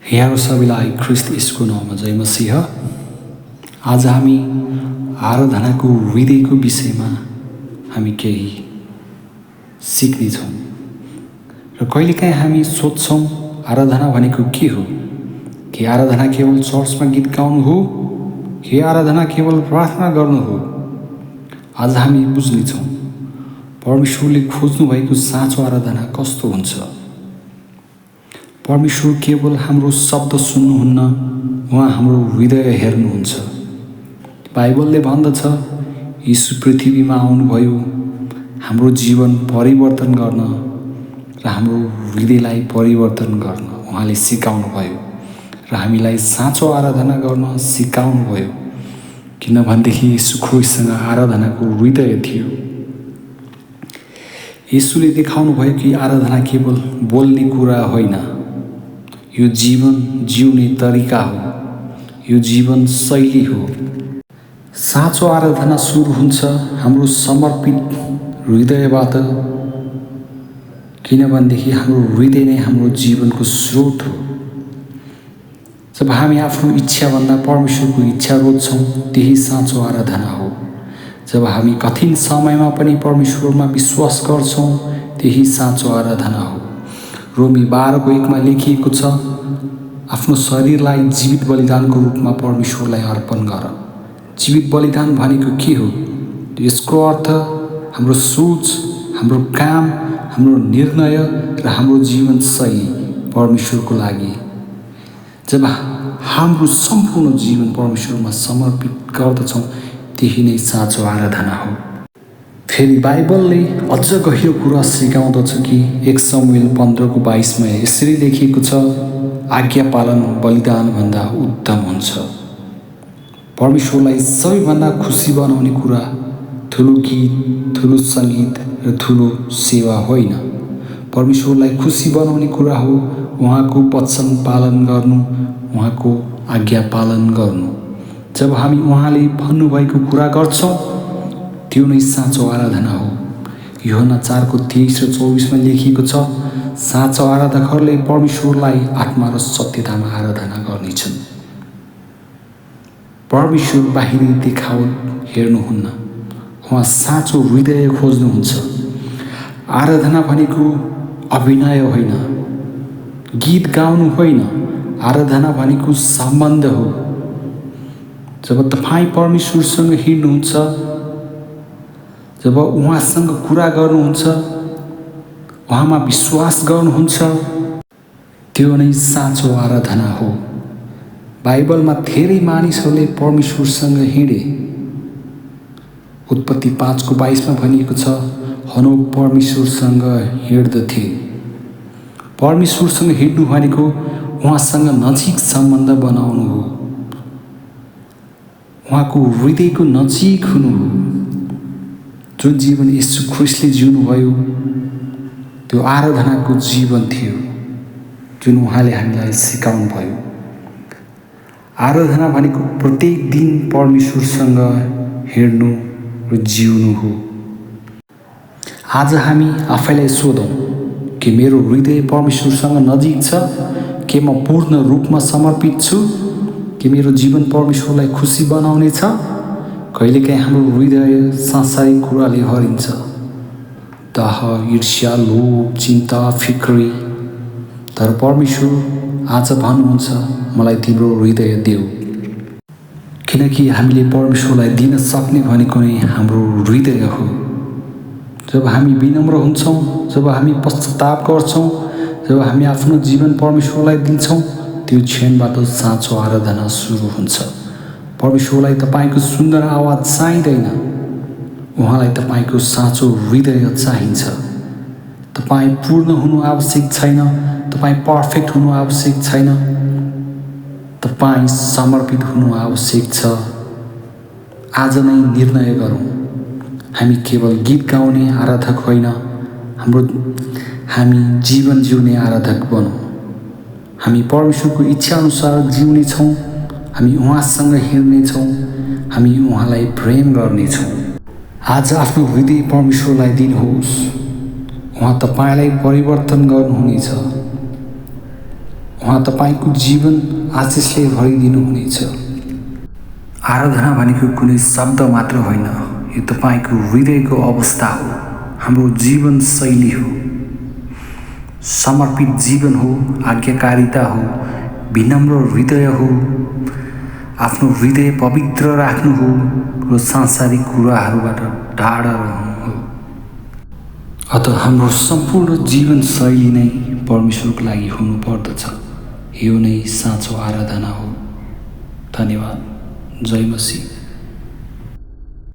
यहाँहरू सबैलाई ख्रीष्ट येशूको नाममा जय मसीह। आज हामी आराधनाको विधिको विषयमा हामी केही सिक्नेछौँ र कहिलेकाहीँ हामी सोध्छौँ आराधना भनेको के हो? के आराधना केवल चर्चमा गीत गाउनु हो? के आराधना केवल प्रार्थना गर्नु हो? आज हामी बुझ्नेछौँ परमेश्वरले खोज्नु भएको साँचो आराधना कस्तो हुन्छ। परमेश्वर केवल हाम्रो शब्द सुन्नुहुन्न, उहाँ हाम्रो हृदय हेर्नुहुन्छ। बाइबलले भन्दछ यीशु पृथ्वीमा आउनुभयो हाम्रो जीवन परिवर्तन गर्न र हाम्रो हृदयलाई परिवर्तन गर्न उहाँले सिकाउनुभयो र हामीलाई साँचो आराधना गर्न सिकाउनुभयो। किनभनेदेखि यीशु ख्रीष्टसँग आराधनाको हृदय थियो। यीशुले देखाउनुभयो कि आराधना केवल बोल्ने कुरा होइन, यो जीवन जिउने तरिका हो, यो जीवन शैली हो। साँचो आराधना सुरु हुन्छ हाम्रो समर्पित हृदयबाट, किनभनेदेखि हाम्रो हृदय नै हाम्रो जीवनको स्रोत हो। जब हामी आफ्नो इच्छाभन्दा परमेश्वरको इच्छा रोज्छौँ त्यही साँचो आराधना हो। जब हामी कठिन समयमा पनि परमेश्वरमा विश्वास गर्छौँ त्यही साँचो आराधना हो। रोमी 12:1 लेखिएको छ, आफ्नो शरीरलाई जीवित बलिदानको रूपमा परमेश्वरलाई अर्पण गर। जीवित बलिदान भनेको के हो? यसको अर्थ हाम्रो सोच, हाम्रो काम, हाम्रो निर्णय र हाम्रो जीवनशैली परमेश्वरको लागि। जब हाम्रो सम्पूर्ण जीवन परमेश्वरमा समर्पित गर्दछौँ त्यही नै साँचो आराधना हो। फेरि बाइबलले अझ गहिरो कुरा सिकाउँदछ कि 1 शमूएल 15:22 यसरी लेखिएको छ, आज्ञा पालन बलिदानभन्दा उत्तम हुन्छ। परमेश्वरलाई सबैभन्दा खुसी बनाउने कुरा ठुलो गीत, ठुलो सङ्गीत र ठुलो सेवा होइन। परमेश्वरलाई खुसी बनाउने कुरा हो उहाँको वचन पालन गर्नु, उहाँको आज्ञा पालन गर्नु। जब हामी उहाँले भन्नुभएको कुरा गर्छौँ त्यो नै साँचो आराधना हो। यूहन्ना 4:23 र 24 लेखिएको छ, साँचो आराधकहरूले परमेश्वरलाई आत्मा र सत्यतामा आराधना गर्नेछन्। परमेश्वर बाहिरी देखावट हेर्नुहुन्न, उहाँ साँचो हृदय खोज्नुहुन्छ। आराधना भनेको अभिनय होइन, गीत गाउनु होइन। आराधना भनेको सम्बन्ध हो। जब तपाईँ परमेश्वरसँग हिँड्नुहुन्छ, जब उहाँसँग कुरा गर्नुहुन्छ, उहाँमा विश्वास गर्नुहुन्छ, त्यो नै साँचो आराधना हो। बाइबलमा धेरै मानिसहरूले परमेश्वरसँग हिँडे। उत्पत्ति 5:22 भनिएको छ, हनोक परमेश्वरसँग हिँड्दथे। परमेश्वरसँग हिँड्नु भनेको उहाँसँग नजिक सम्बन्ध बनाउनु हो, उहाँको हृदयको नजिक हुनु हो। जुन जीवन येशू ख्रीष्टले जिउनुभयो त्यो आराधनाको जीवन थियो, जुन उहाँले हामीलाई सिकाउनु भयो। आराधना भनेको प्रत्येक दिन परमेश्वरसँग हिँड्नु र जिउनु हो। आज हामी आफैलाई सोधौँ कि मेरो हृदय परमेश्वरसँग नजिक छ? के म पूर्ण रूपमा समर्पित छु? कि मेरो जीवन परमेश्वरलाई खुसी बनाउने छ? कहिलेकाहीँ हाम्रो हृदय सांसारिक कुराले हरिन्छ, दाह, ईर्ष्या, लोभ, चिन्ता, फिक्री। तर परमेश्वर आज भन्नुहुन्छ, मलाई तिम्रो हृदय देऊ। किनकि हामीले परमेश्वरलाई दिन सक्ने भनेको नै हाम्रो हृदय हो। जब हामी विनम्र हुन्छौँ, जब हामी पश्चाताप गर्छौँ, जब हामी आफ्नो जीवन परमेश्वरलाई दिन्छौँ, त्यो क्षणबाट साँचो आराधना सुरु हुन्छ। परमेश्वरलाई तपाईँको सुन्दर आवाज चाहिँदैन, उहाँलाई तपाईँको साँचो हृदय चाहिन्छ। तपाईँ पूर्ण हुनु आवश्यक छैन, तपाईँ पर्फेक्ट हुनु आवश्यक छैन, तपाईँ समर्पित हुनु आवश्यक छ। आज नै निर्णय गरौँ, हामी केवल गीत गाउने आराधक होइन, हामी जीवन जिउने आराधक बनौँ। हामी परमेश्वरको इच्छा अनुसार जिउनेछौँ, हामी उहाँसँग हिँड्नेछौँ, हामी उहाँलाई प्रेम गर्नेछौँ। आज आफ्नो हृदय परमेश्वरलाई दिनुहोस्, उहाँ तपाईँलाई परिवर्तन गर्नुहुनेछ। उहाँ तपाईँको जीवन आशिषले भरिदिनुहुनेछ। आराधना भनेको कुनै शब्द मात्र होइन, यो तपाईँको हृदयको अवस्था हो, हाम्रो जीवन शैली हो, समर्पित जीवन हो, आज्ञाकारिता हो, विनम्र हृदय हो, आफ्नो हृदय पवित्र राख्नु हो र सांसारिक कुराहरूबाट टाढा रहनु हो। अत हाम्रो सम्पूर्ण जीवन शैली नै परमेश्वरको लागि हुनुपर्दछ। यो नै साँचो आराधना हो। धन्यवाद। जय मसीह।